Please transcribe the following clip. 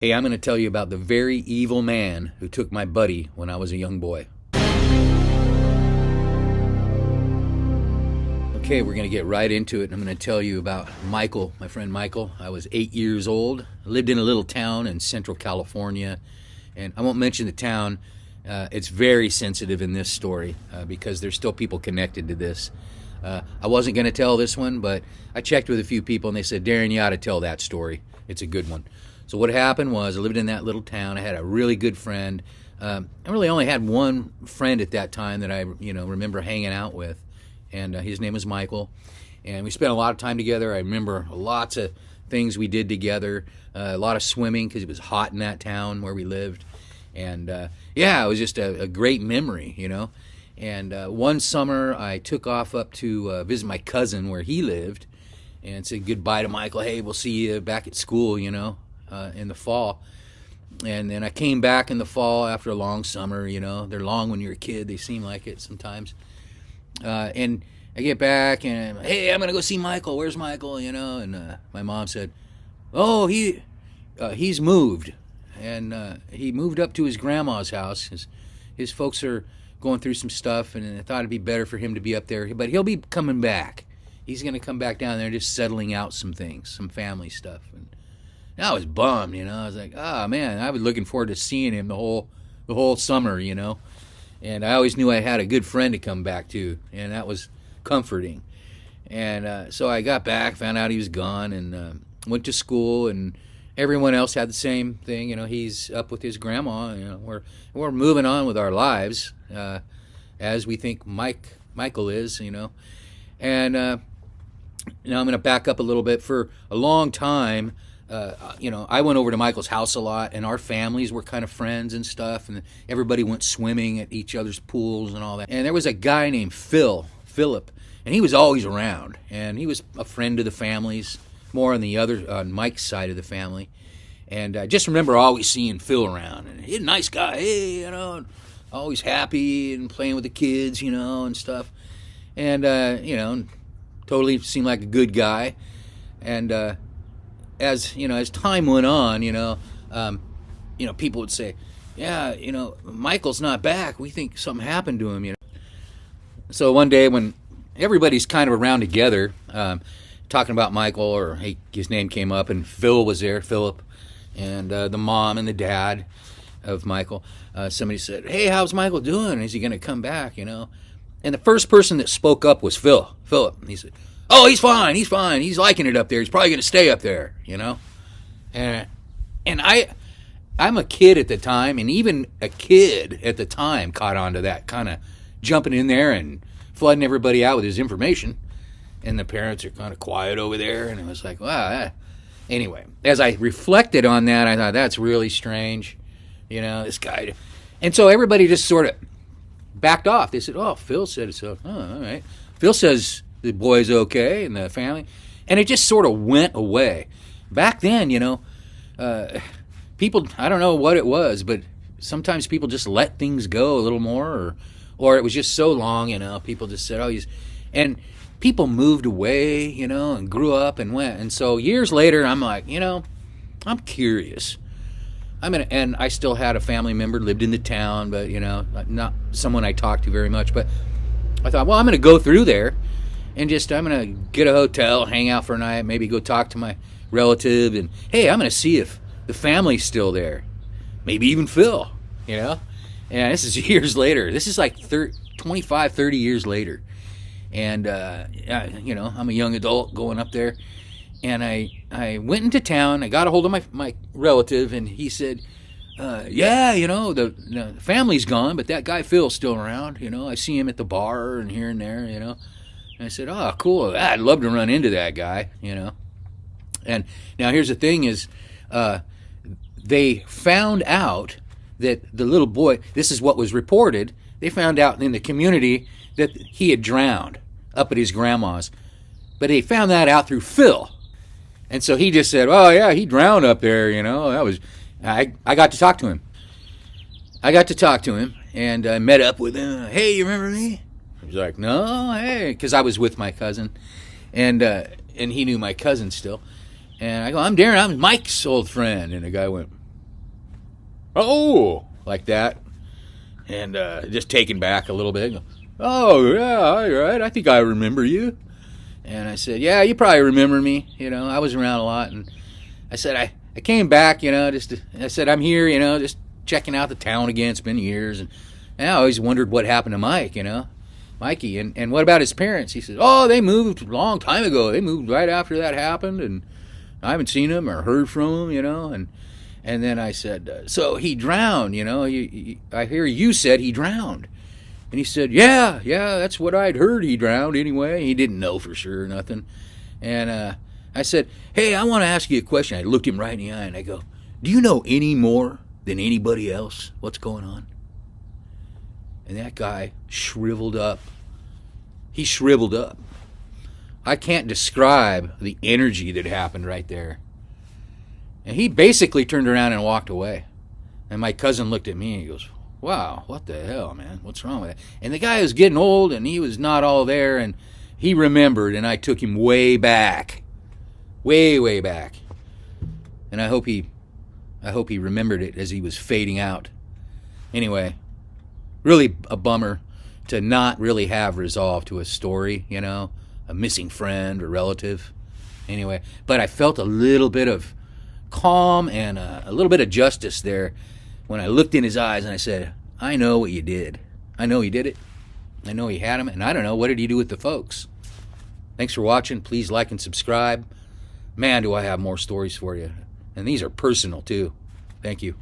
Hey, I'm going to tell you about the very evil man who took my buddy when I was a young boy. Okay, we're going to get right into it. I'm going to tell you about Michael, my friend Michael. I was 8 years old. I lived in a little town in Central California, and I won't mention the town. It's very sensitive in this story because there's still people connected to this. I wasn't going to tell this one, but I checked with a few people, and they said, Darren, you ought to tell that story. It's a good one. So what happened was I lived in that little town. I had a really good friend. I really only had one friend at that time that I remember hanging out with, and his name was Michael. And we spent a lot of time together. I remember lots of things we did together, a lot of swimming because it was hot in that town where we lived. And it was just a great memory, And one summer I took off up to visit my cousin where he lived and said goodbye to Michael. Hey, we'll see you back at school, in the fall. And then I came back in the fall after a long summer. They're long when you're a kid. They seem like it sometimes. And I get back and, hey, I'm going to go see Michael. Where's Michael? And my mom said, oh, he's moved. And he moved up to his grandma's house. His folks are going through some stuff, and I thought it'd be better for him to be up there. But he'll be coming back. He's going to come back down there just settling out some things, some family stuff. And I was bummed, I was like, oh, man, I was looking forward to seeing him the whole summer, And I always knew I had a good friend to come back to, and that was comforting. And so I got back, found out he was gone, and went to school, and everyone else had the same thing. He's up with his grandma. We're moving on with our lives as we think Michael is, And now I'm going to back up a little bit. For a long time, I went over to Michael's house a lot, and our families were kind of friends and stuff, and everybody went swimming at each other's pools and all that. And there was a guy named Philip, and he was always around, and he was a friend of the families, more on Mike's side of the family. And I just remember always seeing Phil around, and he's a nice guy, hey, always happy and playing with the kids, and stuff. And, totally seemed like a good guy. And, as time went on, people would say, yeah, Michael's not back. We think something happened to him, So one day when everybody's kind of around together, talking about Michael, or his name came up, and Phil was there, Philip, and the mom and the dad of Michael. Somebody said, hey, how's Michael doing? Is he going to come back, And the first person that spoke up was Philip. He said, oh, he's fine. He's liking it up there. He's probably going to stay up there, And I'm a kid at the time, and even a kid at the time caught on to that, kind of jumping in there and flooding everybody out with his information. And the parents are kind of quiet over there, and it was like, wow. Anyway, as I reflected on that, I thought, that's really strange, this guy. And so everybody just sort of backed off. They said, oh, Phil said so. Oh, all right. Phil says the boy's okay and the family. And it just sort of went away. Back then, people, I don't know what it was, but sometimes people just let things go a little more, or it was just so long, people just said, oh, and people moved away, and grew up and went. And so years later, I'm like, I'm curious. And I still had a family member, lived in the town, but, not someone I talked to very much. But I thought, well, I'm going to go through there and I'm going to get a hotel, hang out for a night, maybe go talk to my relative. And, hey, I'm going to see if the family's still there. Maybe even Phil, And this is years later. This is like 25, 30 years later. And, I'm a young adult going up there. And I went into town. I got a hold of my relative, and he said, the family's gone, but that guy Phil's still around. I see him at the bar and here and there, And I said, oh, cool. I'd love to run into that guy, And now here's the thing is they found out that the little boy, this is what was reported, they found out in the community that he had drowned up at his grandma's. But they found that out through Phil. And so he just said, oh, yeah, he drowned up there, That was, I got to talk to him. And I met up with him. Hey, you remember me? He was like, no, hey, because I was with my cousin. And he knew my cousin still. And I go, I'm Darren, I'm Mike's old friend. And the guy went, Oh, like that. And just taken back a little bit. Oh, yeah, all right. I think I remember you. And I said, yeah, you probably remember me. I was around a lot. And I said, I came back, I said, I'm here, just checking out the town again. It's been years. And I always wondered what happened to Mike, Mikey. And what about his parents? He said, oh, they moved a long time ago. They moved right after that happened. And I haven't seen him or heard from him, And then I said, so he drowned, I hear you said he drowned. And he said, yeah, that's what I'd heard. He drowned anyway. He didn't know for sure, nothing. And I said, hey, I want to ask you a question. I looked him right in the eye and I go, do you know any more than anybody else what's going on? And that guy shriveled up. He shriveled up. I can't describe the energy that happened right there. And he basically turned around and walked away. And my cousin looked at me and he goes, wow, what the hell, man? What's wrong with that? And the guy was getting old and he was not all there and he remembered, and I took him way back. Way, way back. And I hope he remembered it as he was fading out. Anyway, really a bummer to not really have resolve to a story, a missing friend or relative. Anyway, but I felt a little bit of calm and a little bit of justice there when I looked in his eyes and I said, I know what you did. I know he did it. I know he had him, and I don't know, what did he do with the folks? Thanks for watching. Please like and subscribe. Man, do I have more stories for you. And these are personal, too. Thank you.